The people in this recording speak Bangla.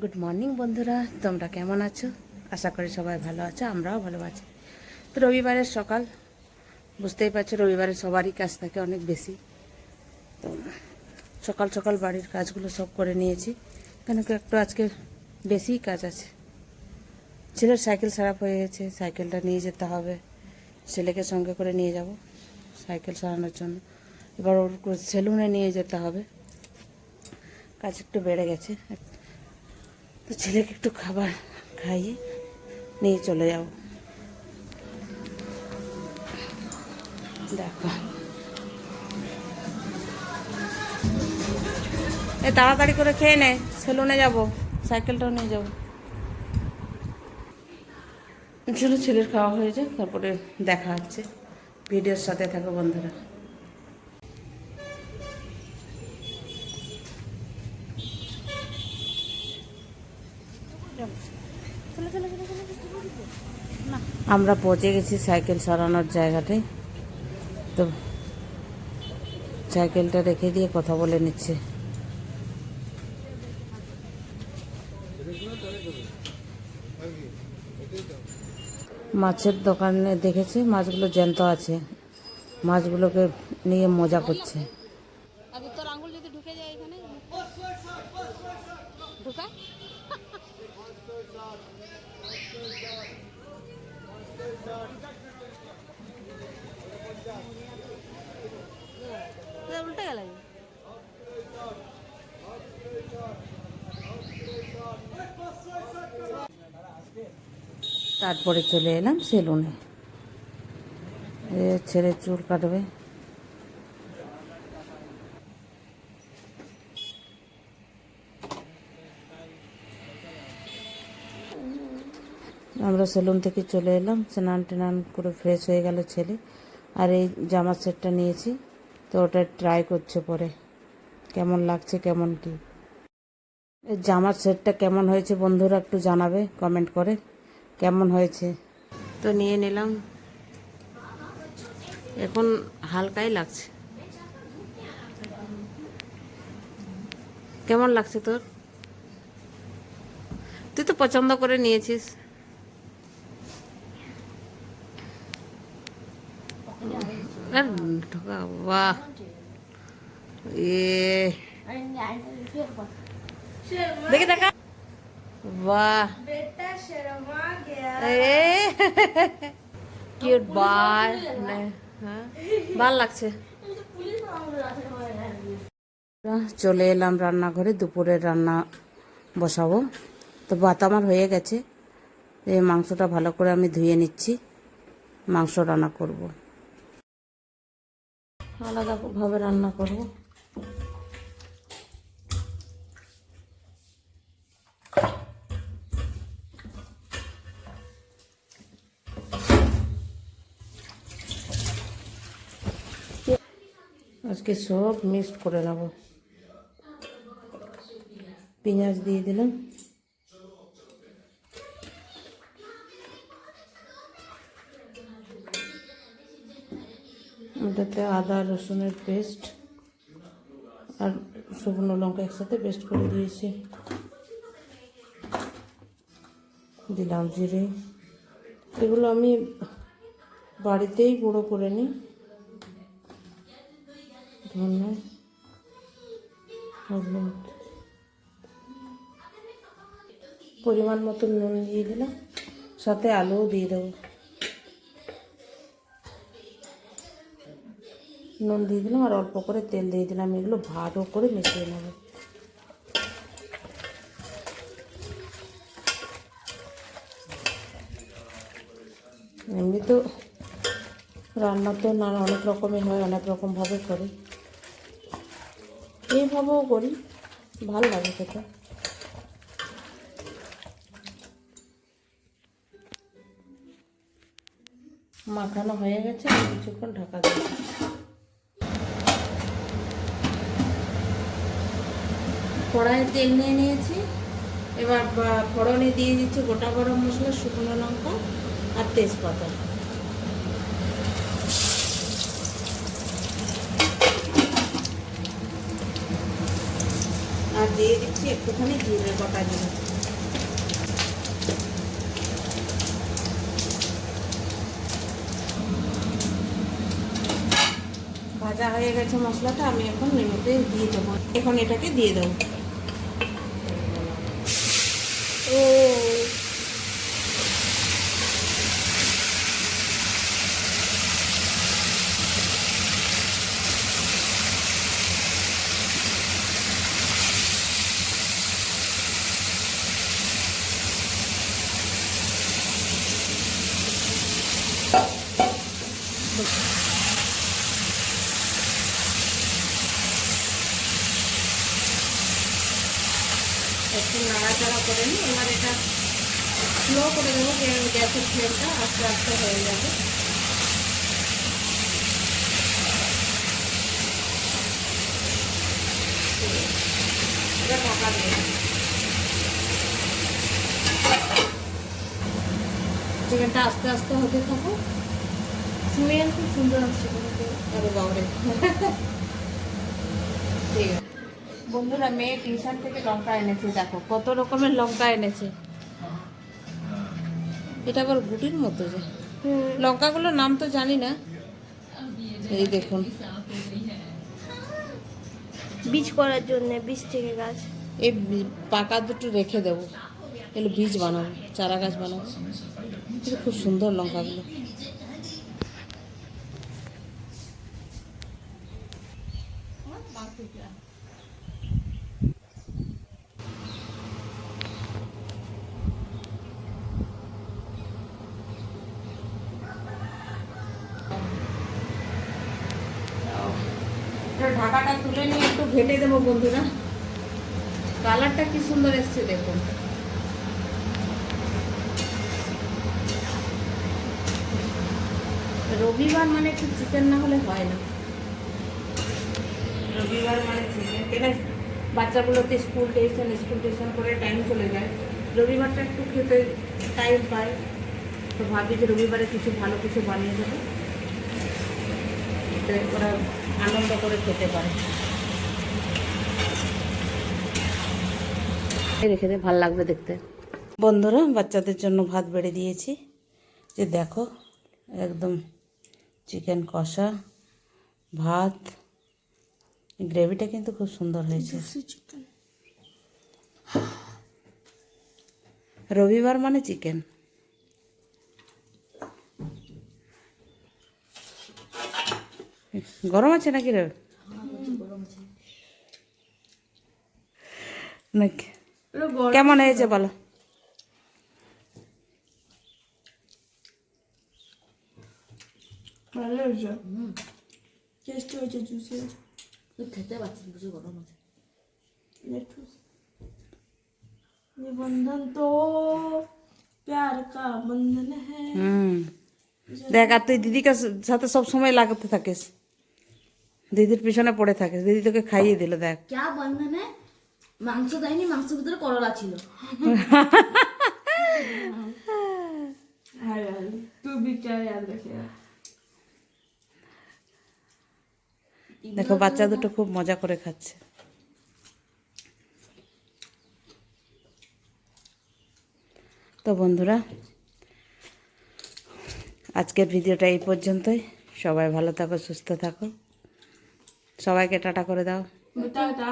গুড মর্নিং বন্ধুরা, তোমরা কেমন আছো? আশা করি সবাই ভালো আছো, আমরাও ভালো আছি। তো রবিবারের সকাল, বুঝতেই পারছো রবিবারে সবারই কাজ থাকে অনেক বেশি। তো সকাল সকাল বাড়ির কাজগুলো সব করে নিয়েছি, কেন কি একটু আজকে বেশিই কাজ আছে। ছেলের সাইকেল খারাপ হয়ে গেছে, সাইকেলটা নিয়ে যেতে হবে, ছেলেকে সঙ্গে করে নিয়ে যাব সাইকেল সারানোর জন্য। এবার ওর সেলুনে নিয়ে যেতে হবে, কাজ একটু বেড়ে গেছে। তো ছেলেকে একটু খাবার খাইয়ে নিয়ে চলে যাব। দেখো তাড়াতাড়ি করে খেয়ে নে, সেলুনে যাব, সাইকেলটাও নিয়ে যাব। চলো ছেলের খাওয়া হয়ে যায়, তারপরে দেখা হচ্ছে। ভিডিওর সাথে থাকো বন্ধুরা। আমরা পৌঁছে গেছি সাইকেল সরানোর জায়গাটায়। তো সাইকেলটা রেখে দিয়ে কথা বলে নিচ্ছে। মাছের দোকানে দেখেছি মাছগুলো জ্যান্ত আছে, মাছগুলোকে নিয়ে মজা করছে। তোর আঙ্গুল যদি ঢুকে যায় এখানে, ঢুকা উল্টে গেল। তারপরে চলে এলাম সেলুনে, ছেলে চুল কাটবে। আমরা সেলুন থেকে চলে এলাম, স্নান টান করে ফ্রেশ হয়ে গেল ছেলে। আর এই জামার সেটটা নিয়েছি, তো ওটা ট্রাই করছে পরে কেমন লাগছে, কেমন কি। এই জামার সেটটা কেমন হয়েছে বন্ধুরা একটু জানাবে কমেন্ট করে, কেমন হয়েছে। তো নিয়ে নিলাম, এখন হালকাই লাগছে। কেমন লাগছে তোর? তুই তো পছন্দ করে নিয়েছিস। বাহ, দেখে দেখা, বাহ কিউট বাল, ভাল লাগছে। চলে এলাম রান্নাঘরে, দুপুরের রান্না বসাবো। তো ভাত আমার হয়ে গেছে, এই মাংসটা ভালো করে আমি ধুয়ে নিচ্ছি, মাংস রান্না করব, আলাদাভাবে রান্না করব। আজকে সব মিক্সড করে নেব। পেঁয়াজ দিয়ে দিলাম, ওটাতে আদা রসুনের পেস্ট আর শুকনো লঙ্কা একসাথে পেস্ট করে দিয়েছি। দিলাম জিরে, এগুলো আমি বাড়িতেই গুঁড়ো করে নিই। ধনে, হলুদ, পরিমাণ মতো নুন দিয়ে দিলাম, সাথে আলুও দিয়ে দেবো। নুন দিয়ে দিলাম আর অল্প করে তেল দিয়ে দিলাম, এগুলো ভালো করে মিশিয়ে নেব। এমনি তো রান্না তো অনেক রকমই হয়, অনেক রকমভাবে করি, এইভাবেও করি, ভালো লাগে খেতে। মাখানো হয়ে গেছে, কিছুক্ষণ ঢাকা দিয়ে কড়াইয়ে তেল নিয়ে নিয়েছি। এবার ফোড়নে দিয়ে দিচ্ছি গোটা গরম মশলা, শুকনো লঙ্কা আর তেজপাতা। আর দিয়ে দিচ্ছি একটুখানি জিরে, গোটা জিরে। ভাজা হয়ে গেছে মশলাটা, আমি এখন এমনিতে দিয়ে দেবো। এখন এটাকে দিয়ে দেবো। ও একটু নাড়াচাড়া করে নিই। এবার এটা স্লো করে দেবো, গ্যাসের ফ্লেমটা আস্তে আস্তে হয়ে যাবে। এটা ঢাকা দিয়ে দিই। চিকেনটা আস্তে আস্তে হতে থাকো। স্মেল খুব সুন্দর আসছে কিন্তু। আরে বাবরে। ঠিক আছে বন্ধুরা, মেয়ে টিউশন থেকে লঙ্কা এনেছে, দেখো কত রকমের লঙ্কা এনেছে। এটা আবার গুটির মতো যে লঙ্কাগুলোর নাম তো জানি না। এই দেখুন, বীজ করার জন্য, বীজ থেকে গাছ। এই পাকা দুটো রেখে দেবো, এগুলো বীজ বানাবো, চারা গাছ বানাবো। কিন্তু খুব সুন্দর লঙ্কাগুলো। ঢাকাটা তুলে নিয়ে একটু ঘেটে দেবো বন্ধুরা। কালারটা কি সুন্দর এসছে দেখুন। রবিবার মানে একটু চিকেন না হলে হয় না। রবিবার মানে চিকেন, কেন বাচ্চাগুলোতে স্কুল টিউশন করে টাইম চলে যায়। রবিবারটা একটু খেতে টাইম পায়, তো ভাবি যে রবিবারে কিছু ভালো কিছু বানিয়ে দেবো, যাতে ওরা আনন্দ করে খেতে পারে। রেখে দে, ভালো লাগবে দেখতে। বন্ধুরা, বাচ্চাদের জন্য ভাত বেড়ে দিয়েছি, যে দেখো একদম চিকেন কষা ভাত। গ্রেভিটা কিন্তু খুব সুন্দর হয়েছে। রবিবার মানে চিকেন। গরম আছে নাকি রে? নাকি কেমন হয়েছে বলো? ভালো হয়েছে, টেস্টি হয়েছে, জুসি। খেতে পাচ্ছি, বুঝে গরম আছে। ये बंधन तो प्यार का बंधन है। দেখ, আর তুই দিদিকে সাথে সব সময় লাগাতে থাকিস, দিদির পিছনে পড়ে থাকিস। দিদি তোকে খাইয়ে দিল, দেখ। क्या बंधन है? মাংস দেয়নি, মাংসের ভিতরে করলা ছিল। हाँ यार, तू भी क्या याद रखेगा। দেখো বাচ্চা দুটো খুব মজা করে খাচ্ছে। তো বন্ধুরা, আজকের ভিডিওটা এই পর্যন্তই। সবাই ভালো থাকো, সুস্থ থাকো। সবাইকে টাটা করে দাও। टाटा।